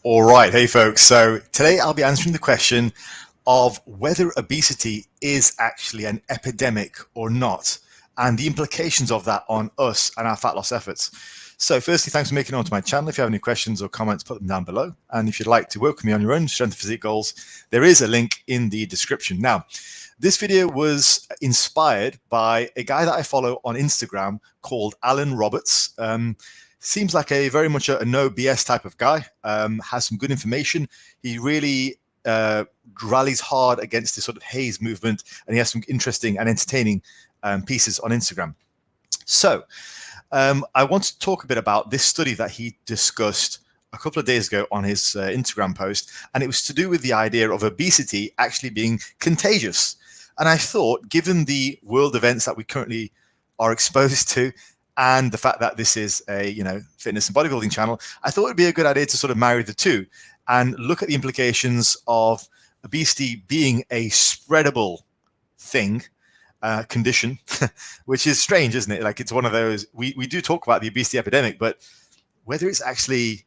All right, hey folks. So today I'll be answering the question of whether obesity is actually an epidemic or not, and the implications of that on us and our fat loss efforts. So, firstly, thanks for making it onto my channel. If you have any questions or comments, put them down below. And if you'd like to work with me on your own strength and physique goals, there is a link in the description. Now, this video was inspired by a guy that I follow on Instagram called Alan Roberts. Seems like a very much a no BS type of guy. Has some good information. He really rallies hard against this sort of haze movement, and he has some interesting and entertaining pieces on Instagram. So I want to talk a bit about this study that he discussed a couple of days ago on his Instagram post, and it was to do with the idea of obesity actually being contagious. And I thought, given the world events that we currently are exposed to, and the fact that this is a fitness and bodybuilding channel, I thought it'd be a good idea to sort of marry the two and look at the implications of obesity being a spreadable thing, condition, which is strange, isn't it? Like, it's one of those, we do talk about the obesity epidemic, but whether it's actually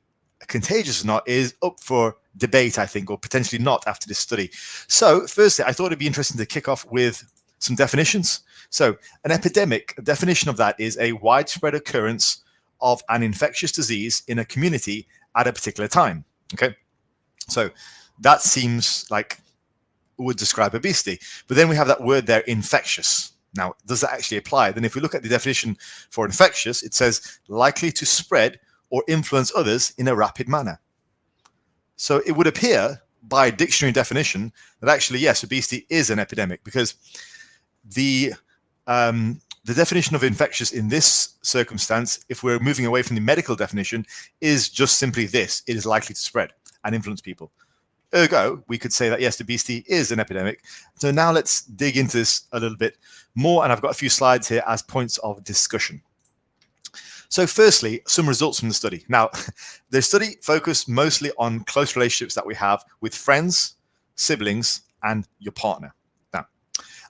contagious or not is up for debate, I think, or potentially not after this study. So firstly, I thought it'd be interesting to kick off with some definitions. So an epidemic, a definition of that is a widespread occurrence of an infectious disease in a community at a particular time. Okay, so that seems like would describe obesity. But then we have that word there, infectious. Now, does that actually apply? Then if we look at the definition for infectious, it says likely to spread or influence others in a rapid manner. So it would appear by dictionary definition that actually, yes, obesity is an epidemic, because the definition of infectious in this circumstance, if we're moving away from the medical definition, is just simply this: it is likely to spread and influence people. Ergo, we could say that, yes, obesity is an epidemic. So now let's dig into this a little bit more, and I've got a few slides here as points of discussion. So firstly, some results from the study. Now, the study focused mostly on close relationships that we have with friends, siblings, and your partner. Now,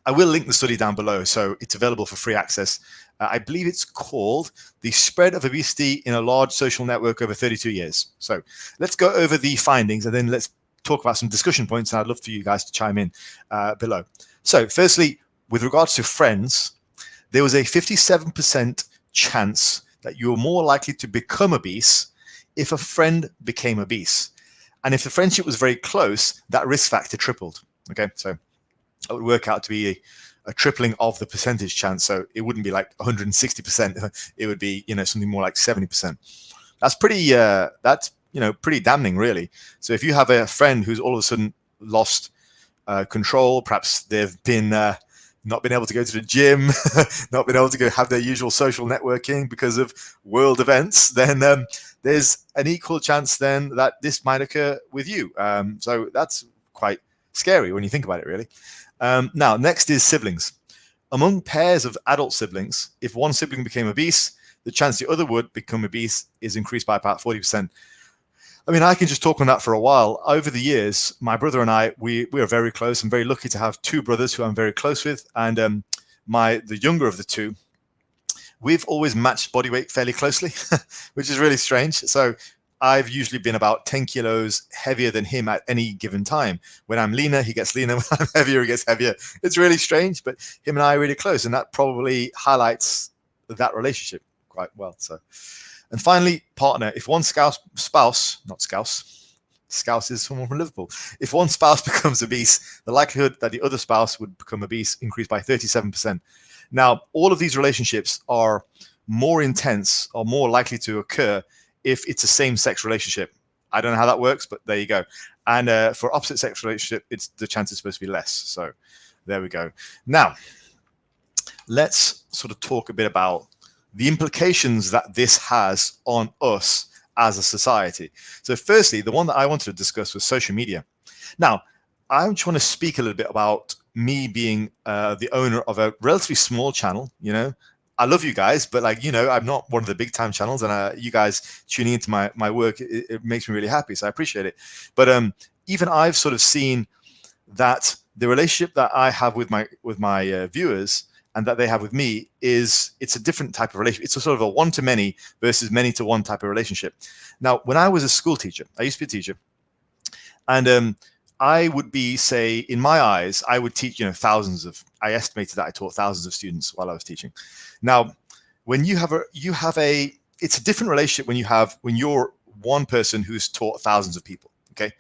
I will link the study down below, so it's available for free access. I believe it's called The Spread of Obesity in a Large Social Network Over 32 Years. So let's go over the findings, and then let's talk about some discussion points, and I'd love for you guys to chime in below. So firstly, with regards to friends, there was a 57% chance that you were more likely to become obese if a friend became obese. And if the friendship was very close, that risk factor tripled. Okay, so it would work out to be a tripling of the percentage chance. So it wouldn't be like 160%. It would be, something more like 70%. That's pretty, pretty damning, really. So if you have a friend who's all of a sudden lost control, perhaps they've been not been able to go to the gym, not been able to go have their usual social networking because of world events, then there's an equal chance then that this might occur with you. So that's quite scary when you think about it, really. Now, next is siblings. Among pairs of adult siblings, if one sibling became obese, the chance the other would become obese is increased by about 40%. I mean, I can just talk on that for a while. Over the years, my brother and I, we are very close. I'm very lucky to have two brothers who I'm very close with. And the younger of the two, we've always matched body weight fairly closely, which is really strange. So I've usually been about 10 kilos heavier than him at any given time. When I'm leaner, he gets leaner. When I'm heavier, he gets heavier. It's really strange, but him and I are really close. And that probably highlights that relationship quite well. So. And finally, partner. If one spouse is someone from Liverpool. If one spouse becomes obese, the likelihood that the other spouse would become obese increased by 37%. Now, all of these relationships are more intense or more likely to occur if it's a same-sex relationship. I don't know how that works, but there you go. And for opposite-sex relationship, the chance is supposed to be less. So there we go. Now, let's sort of talk a bit about the implications that this has on us as a society. So firstly, the one that I wanted to discuss was social media. Now, I just want to speak a little bit about me being the owner of a relatively small channel. I love you guys, but I'm not one of the big time channels, and you guys tuning into my work, it makes me really happy. So I appreciate it. But even I've sort of seen that the relationship that I have with my viewers and that they have with me is it's a different type of relationship. It's a sort of a one-to-many versus many-to-one type of relationship. Now, when I was a school teacher, I used to be a teacher, and I would be, say, in my eyes, I would teach, I estimated that I taught thousands of students while I was teaching. Now, when you have it's a different relationship when you're one person who's taught thousands of people. Okay,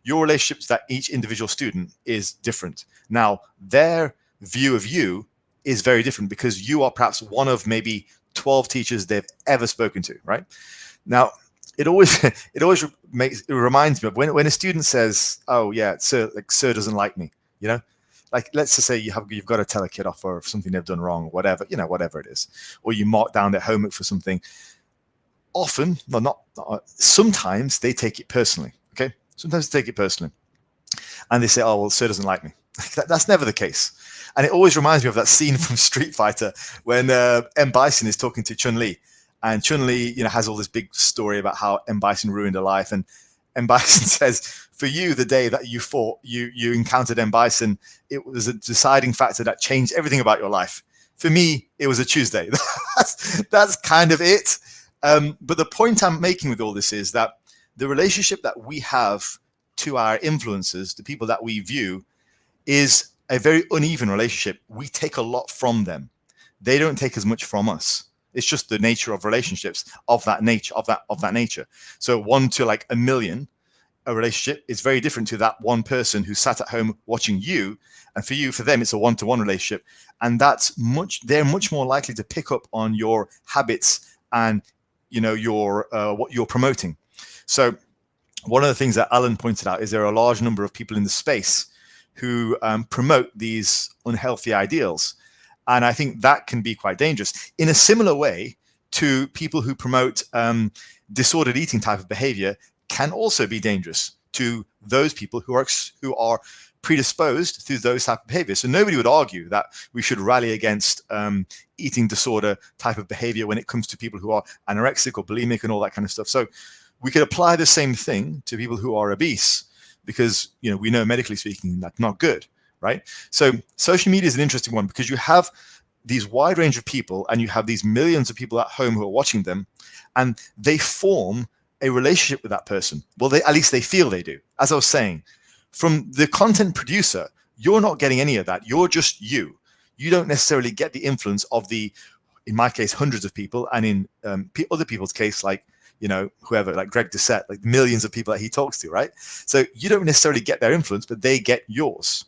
your relationship to that each individual student is different. Now, their view of you is very different because you are perhaps one of maybe 12 teachers they've ever spoken to, right? Now, it always reminds me of when a student says, "Oh yeah, sir doesn't like me," like let's just say you've got to tell a kid off for something they've done wrong, or whatever it is, or you mark down their homework for something. Often, sometimes they take it personally. Okay, sometimes they take it personally, and they say, "Oh well, sir doesn't like me." That's never the case. And it always reminds me of that scene from Street Fighter when M. Bison is talking to Chun-Li. And Chun-Li, has all this big story about how M. Bison ruined her life. And M. Bison says, for you, the day that you fought, you encountered M. Bison, it was a deciding factor that changed everything about your life. For me, it was a Tuesday. That's kind of it. But the point I'm making with all this is that the relationship that we have to our influences, the people that we view, is a very uneven relationship. We take a lot from them. They don't take as much from us. It's just the nature of relationships of that nature. So 1 to like a million, a relationship is very different to that one person who sat at home watching you. And for them, it's a one-to-one relationship. And they're much more likely to pick up on your habits and your what you're promoting. So one of the things that Alan pointed out is there are a large number of people in the space who promote these unhealthy ideals. And I think that can be quite dangerous. In a similar way to people who promote disordered eating type of behavior can also be dangerous to those people who are predisposed through those type of behaviors. So nobody would argue that we should rally against eating disorder type of behavior when it comes to people who are anorexic or bulimic and all that kind of stuff. So we could apply the same thing to people who are obese because, we know medically speaking, that's not good. Right? So social media is an interesting one because you have these wide range of people and you have these millions of people at home who are watching them, and they form a relationship with that person. Well, at least they feel they do. As I was saying, from the content producer, you're not getting any of that. You're just you. You don't necessarily get the influence of in my case, hundreds of people, and in other people's case, like, whoever, like Greg Doucette, like millions of people that he talks to, right? So you don't necessarily get their influence, but they get yours.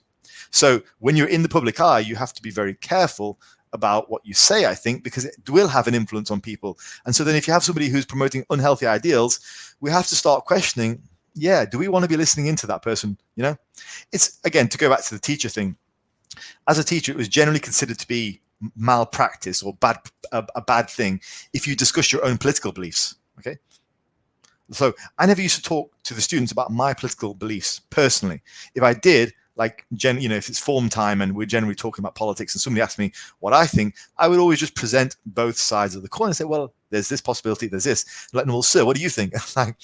So when you're in the public eye, you have to be very careful about what you say, I think, because it will have an influence on people. And so then if you have somebody who's promoting unhealthy ideals, we have to start questioning, do we want to be listening into that person? It's, again, to go back to the teacher thing. As a teacher, it was generally considered to be malpractice or a bad thing if you discuss your own political beliefs. Okay. So I never used to talk to the students about my political beliefs personally. If I did, like, if it's form time and we're generally talking about politics and somebody asks me what I think, I would always just present both sides of the coin and say, well, there's this possibility, there's this. Like, well, sir, what do you think? Like,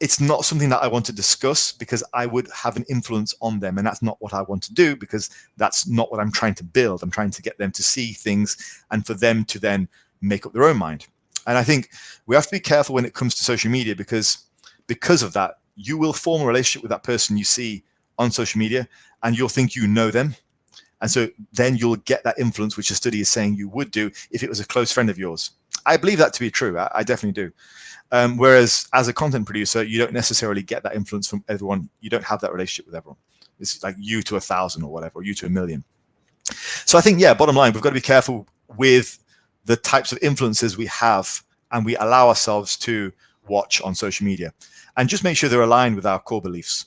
it's not something that I want to discuss because I would have an influence on them. And that's not what I want to do because that's not what I'm trying to build. I'm trying to get them to see things and for them to then make up their own mind. And I think we have to be careful when it comes to social media because of that, you will form a relationship with that person you see on social media and you'll think you know them. And so then you'll get that influence, which the study is saying you would do if it was a close friend of yours. I believe that to be true. I definitely do. Whereas as a content producer, you don't necessarily get that influence from everyone. You don't have that relationship with everyone. It's like you to 1,000 or whatever, or you to 1,000,000. So I think, bottom line, we've got to be careful with the types of influences we have and we allow ourselves to watch on social media and just make sure they're aligned with our core beliefs.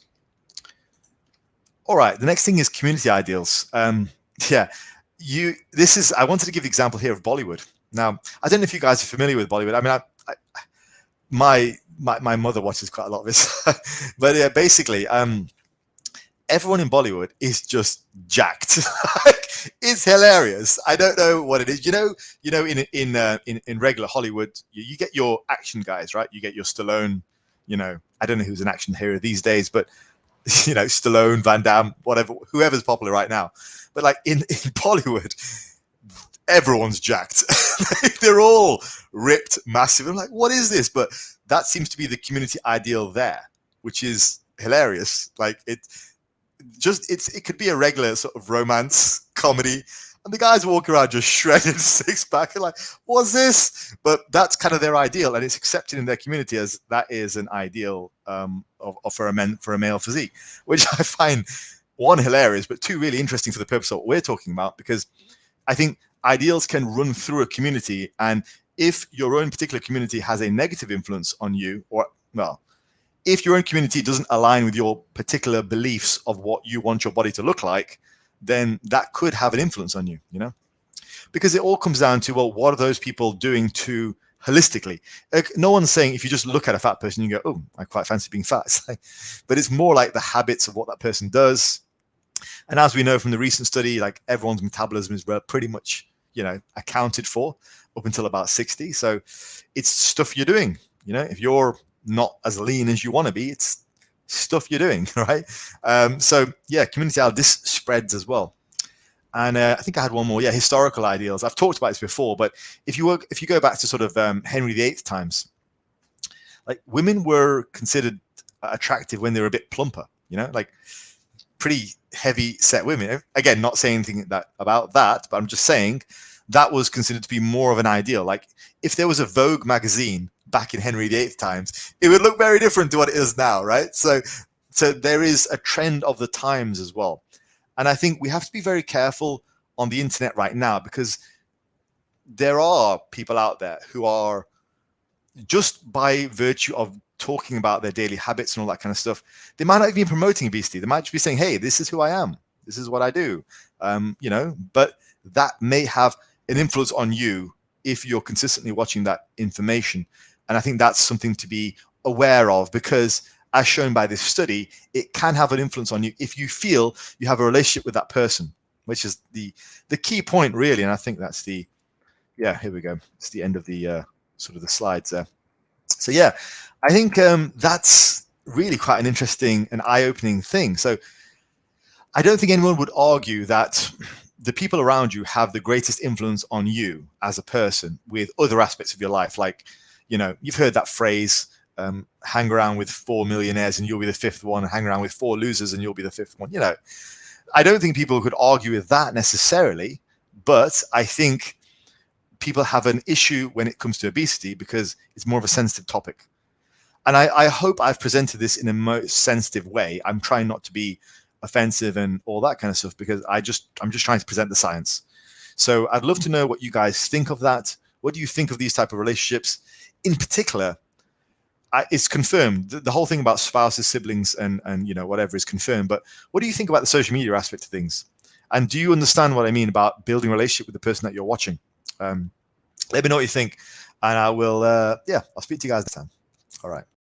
All right, the next thing is community ideals. I wanted to give the example here of Bollywood. Now, I don't know if you guys are familiar with Bollywood. I mean, my mother watches quite a lot of this, but basically, everyone in Bollywood is just jacked. It's hilarious. I don't know what it is. In regular Hollywood, you get your action guys, right? You get your Stallone. I don't know who's an action hero these days, but Stallone, Van Damme, whatever, whoever's popular right now. But like in Bollywood, everyone's jacked. They're all ripped, massive. I'm like, what is this? But that seems to be the community ideal there, which is hilarious. Like it could be a regular sort of romance comedy, and the guys walk around just shredded six pack and like, what's this? But that's kind of their ideal, and it's accepted in their community as that is an ideal for a male physique, which I find one hilarious, but two really interesting for the purpose of what we're talking about, because I think ideals can run through a community, and if your own particular community has a negative influence on you, or well, if your own community doesn't align with your particular beliefs of what you want your body to look like, then that could have an influence on you, you know? Because it all comes down to, well, what are those people doing to holistically? No one's saying if you just look at a fat person, you go, oh, I quite fancy being fat. But it's more like the habits of what that person does. And as we know from the recent study, like everyone's metabolism is pretty much, accounted for up until about 60. So it's stuff you're doing. If you're not as lean as you want to be, it's stuff you're doing, right? So yeah, community ideal, this spreads as well. And I think I had one more. Yeah, historical ideals. I've talked about this before, but if you go back to sort of Henry VIII times, like women were considered attractive when they were a bit plumper, like pretty heavy set women. Again, not saying anything about that, but I'm just saying that was considered to be more of an ideal. Like if there was a Vogue magazine back in Henry VIII times, it would look very different to what it is now, right? So there is a trend of the times as well. And I think we have to be very careful on the internet right now, because there are people out there who are, just by virtue of talking about their daily habits and all that kind of stuff, they might not even be promoting obesity. They might just be saying, hey, this is who I am. This is what I do. But that may have an influence on you if you're consistently watching that information. And I think that's something to be aware of, because as shown by this study, it can have an influence on you if you feel you have a relationship with that person, which is the key point, really. And I think that's here we go. It's the end of the sort of the slides there. So yeah, I think that's really quite an interesting and eye-opening thing. So I don't think anyone would argue that the people around you have the greatest influence on you as a person with other aspects of your life. Like, you've heard that phrase, hang around with 4 millionaires and you'll be the fifth one, and hang around with 4 losers and you'll be the fifth one. I don't think people could argue with that necessarily, but I think people have an issue when it comes to obesity because it's more of a sensitive topic. And I hope I've presented this in a most sensitive way. I'm trying not to be offensive and all that kind of stuff, because I'm just trying to present the science. So I'd love to know what you guys think of that. What do you think of these type of relationships? In particular, it's confirmed. The whole thing about spouses, siblings, and whatever is confirmed. But what do you think about the social media aspect of things? And do you understand what I mean about building a relationship with the person that you're watching? Let me know what you think, and I will. I'll speak to you guys next time. All right.